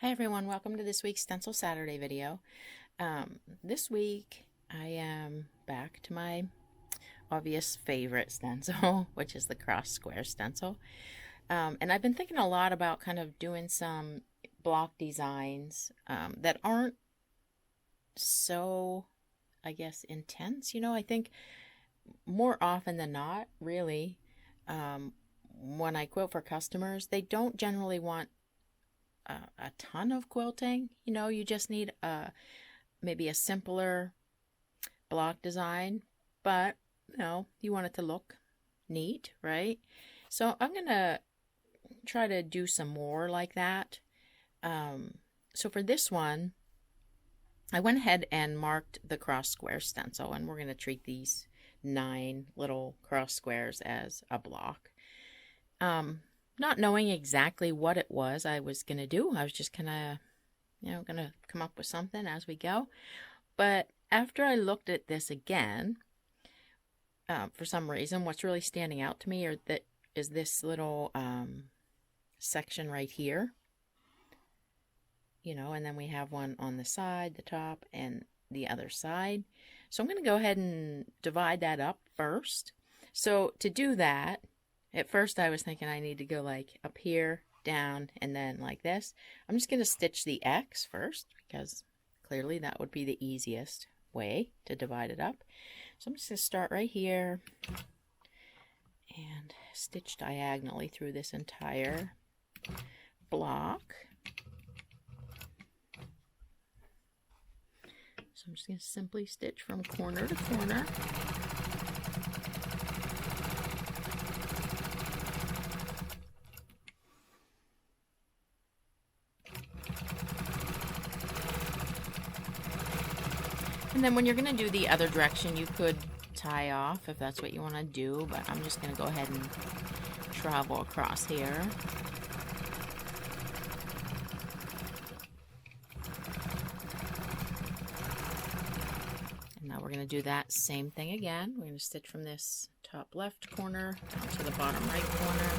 Hi everyone, welcome to this week's Stencil Saturday video. This week I am back to my obvious favorite stencil, which is the cross square stencil. And I've been thinking a lot about kind of doing some block designs that aren't so, I guess, intense. I think more often than not, really, when I quilt for customers, they don't generally want a ton of quilting. You just need maybe a simpler block design, but you want it to look neat, right? So I'm gonna try to do some more like that. So for this one, I went ahead and marked the cross square stencil, and we're gonna treat these 9 little cross squares as a block. Not knowing exactly what it was I was going to do. I was just going to, going to come up with something as we go. But after I looked at this again, for some reason, what's really standing out to me is this little section right here. And then we have one on the side, the top, and the other side. So I'm going to go ahead and divide that up first. So to do that, at first I was thinking I need to go like up here, down, and then like this. I'm just going to stitch the X first because clearly that would be the easiest way to divide it up. So I'm just going to start right here and stitch diagonally through this entire block. So I'm just going to simply stitch from corner to corner. And then when you're going to do the other direction, you could tie off if that's what you want to do, but I'm just going to go ahead and travel across here. And now we're going to do that same thing again. We're going to stitch from this top left corner down to the bottom right corner.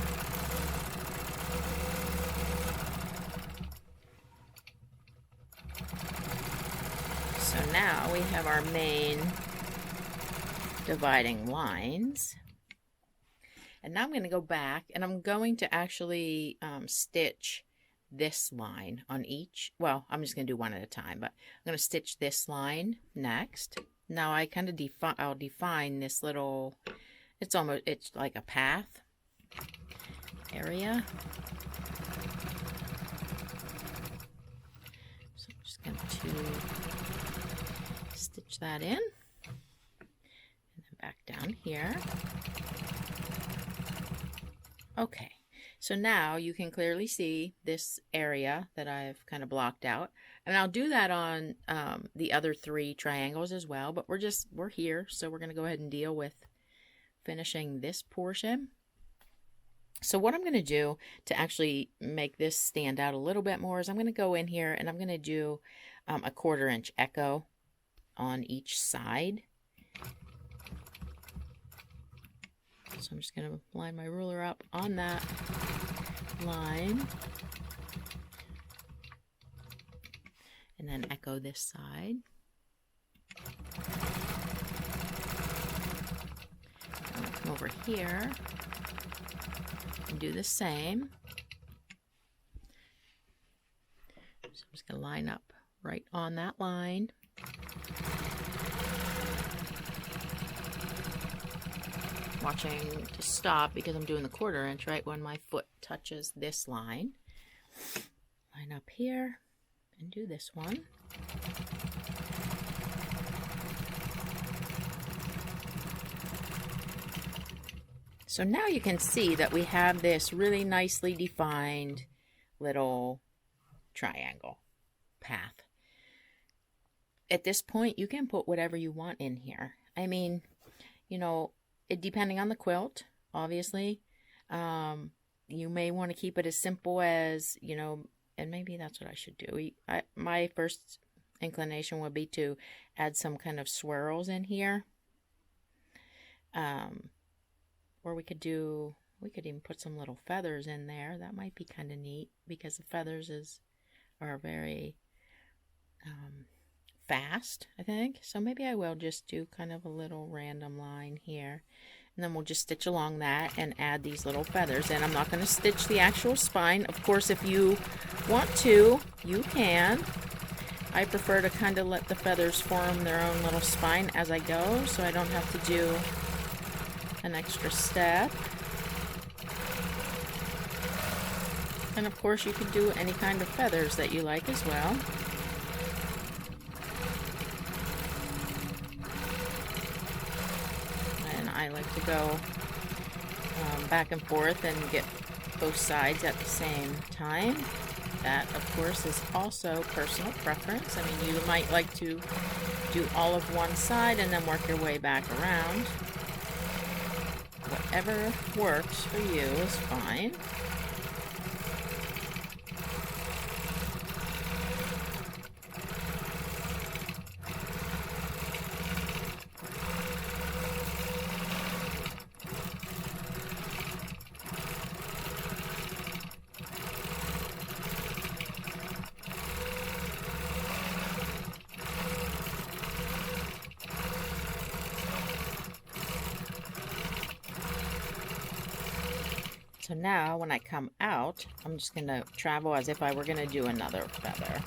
So now we have our main dividing lines. And now I'm going to go back and I'm going to actually stitch this line on each. Well, I'm just going to do one at a time, but I'm going to stitch this line next. Now I kind of I'll define this little, it's like a path area. So I'm just going to stitch that in, and then back down here. Okay, so now you can clearly see this area that I've kind of blocked out, and I'll do that on the other 3 triangles as well, but we're here, so we're going to go ahead and deal with finishing this portion. So what I'm going to do to actually make this stand out a little bit more is I'm going to go in here and I'm going to do a 1/4 inch echo on each side. So I'm just going to line my ruler up on that line and then echo this side. I'm going to come over here and do the same. So I'm just going to line up right on that line. Watching to stop because I'm doing the 1/4 inch right when my foot touches this line. Line up here and do this one. So now you can see that we have this really nicely defined little triangle path. At this point, you can put whatever you want in here. I mean, depending on the quilt, obviously, you may want to keep it as simple as, and maybe that's what I should do. My first inclination would be to add some kind of swirls in here. Or we could even put some little feathers in there. That might be kind of neat because the feathers is are very fast, I think. So maybe I will just do kind of a little random line here. And then we'll just stitch along that and add these little feathers. And I'm not going to stitch the actual spine. Of course, if you want to, you can. I prefer to kind of let the feathers form their own little spine as I go, so I don't have to do an extra step. And of course, you can do any kind of feathers that you like as well. And I like to go back and forth and get both sides at the same time. That, of course, is also personal preference. I mean, you might like to do all of one side and then work your way back around. Whatever works for you is fine. So now when I come out, I'm just going to travel as if I were going to do another feather.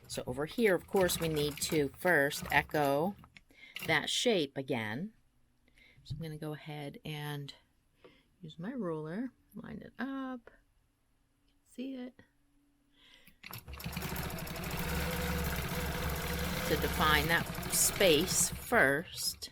So over here, of course, we need to first echo that shape again. So I'm going to go ahead and use my ruler, line it up, see it, to define that space first.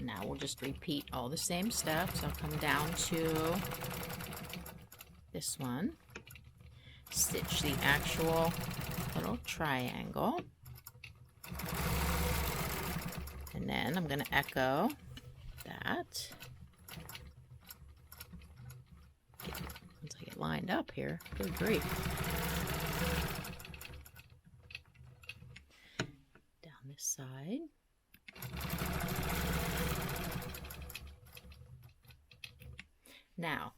Now we'll just repeat all the same steps. I'll come down to this one, stitch the actual little triangle, and then I'm going to echo that. Once I get lined up here, good grief. Down this side. Now,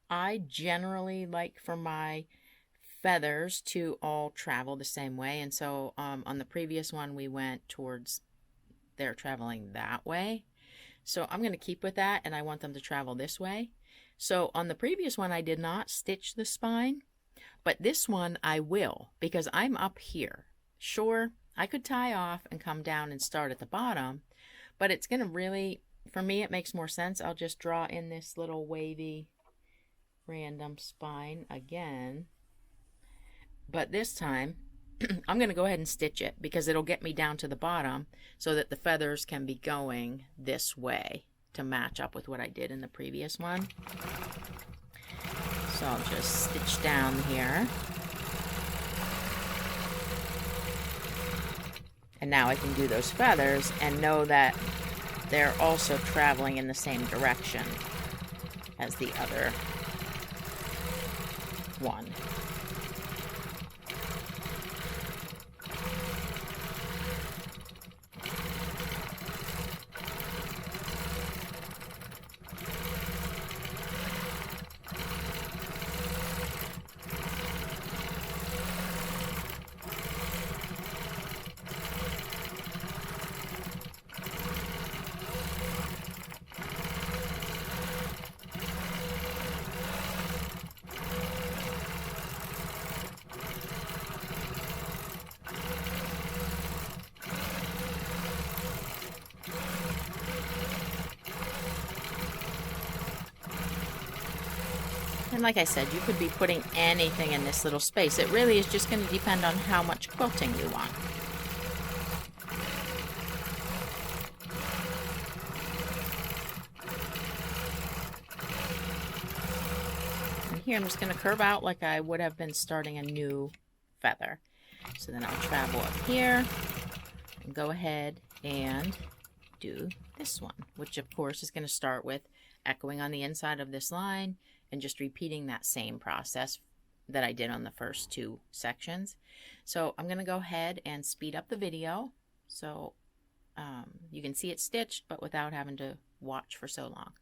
I generally like for my feathers to all travel the same way, and so on the previous one we went towards they're traveling that way. So I'm going to keep with that, and I want them to travel this way. So on the previous one I did not stitch the spine, but this one I will, because I'm up here. Sure, I could tie off and come down and start at the bottom, but it's going to really, for me, it makes more sense. I'll just draw in this little wavy random spine again. But this time, I'm going to go ahead and stitch it because it'll get me down to the bottom so that the feathers can be going this way to match up with what I did in the previous one. So I'll just stitch down here. And now I can do those feathers and know that they're also traveling in the same direction as the other one. And like I said, you could be putting anything in this little space. It really is just going to depend on how much quilting you want. And here I'm just going to curve out like I would have been starting a new feather. So then I'll travel up here and go ahead and do this one, which of course is going to start with echoing on the inside of this line and just repeating that same process that I did on the first two sections. So I'm going to go ahead and speed up the video. So you can see it stitched, but without having to watch for so long.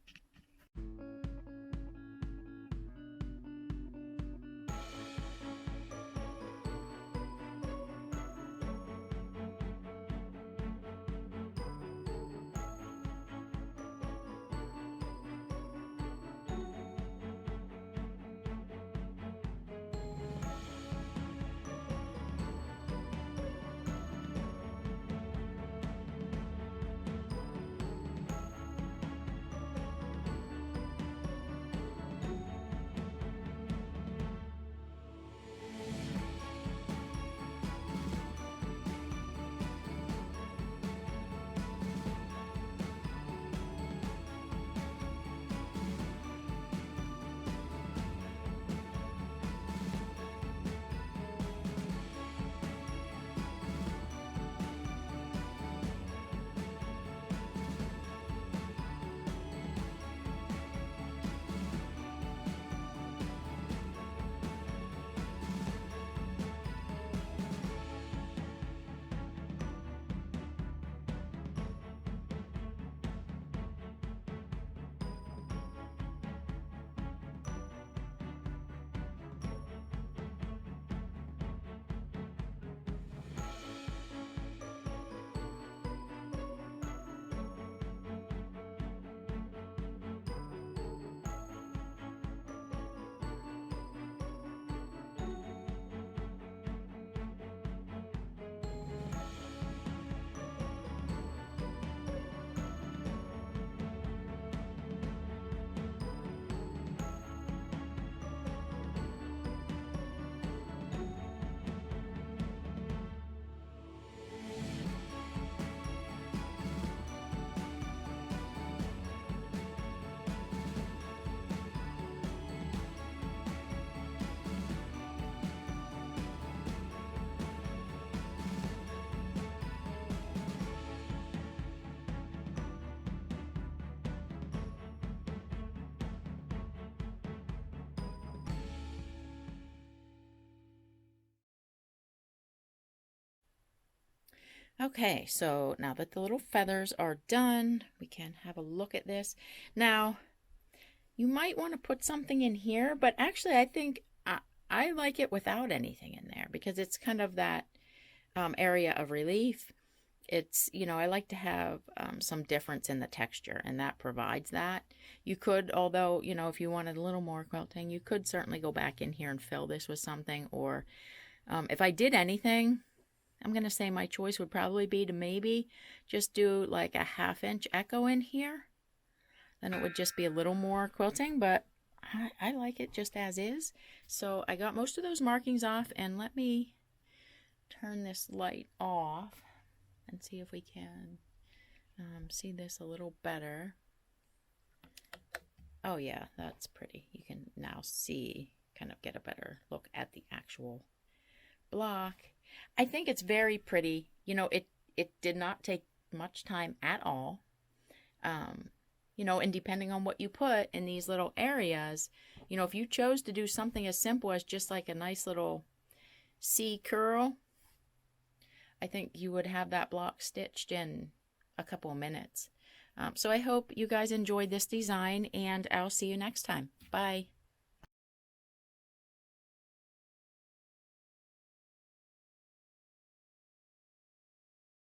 Okay, so now that the little feathers are done, we can have a look at this. Now, you might want to put something in here, but actually I think I like it without anything in there because it's kind of that area of relief. It's, you know, I like to have some difference in the texture, and that provides that. You could, although, you know, if you wanted a little more quilting, you could certainly go back in here and fill this with something. Or if I did anything, I'm going to say my choice would probably be to maybe just do like a 1/2 inch echo in here. Then it would just be a little more quilting, but I like it just as is. So I got most of those markings off, and let me turn this light off and see if we can see this a little better. Oh yeah, that's pretty. You can now see, kind of get a better look at the actual block. I think it's very pretty. You know, it did not take much time at all. You know, and depending on what you put in these little areas, you know, if you chose to do something as simple as just like a nice little C curl, I think you would have that block stitched in a couple of minutes. So I hope you guys enjoyed this design, and I'll see you next time. Bye.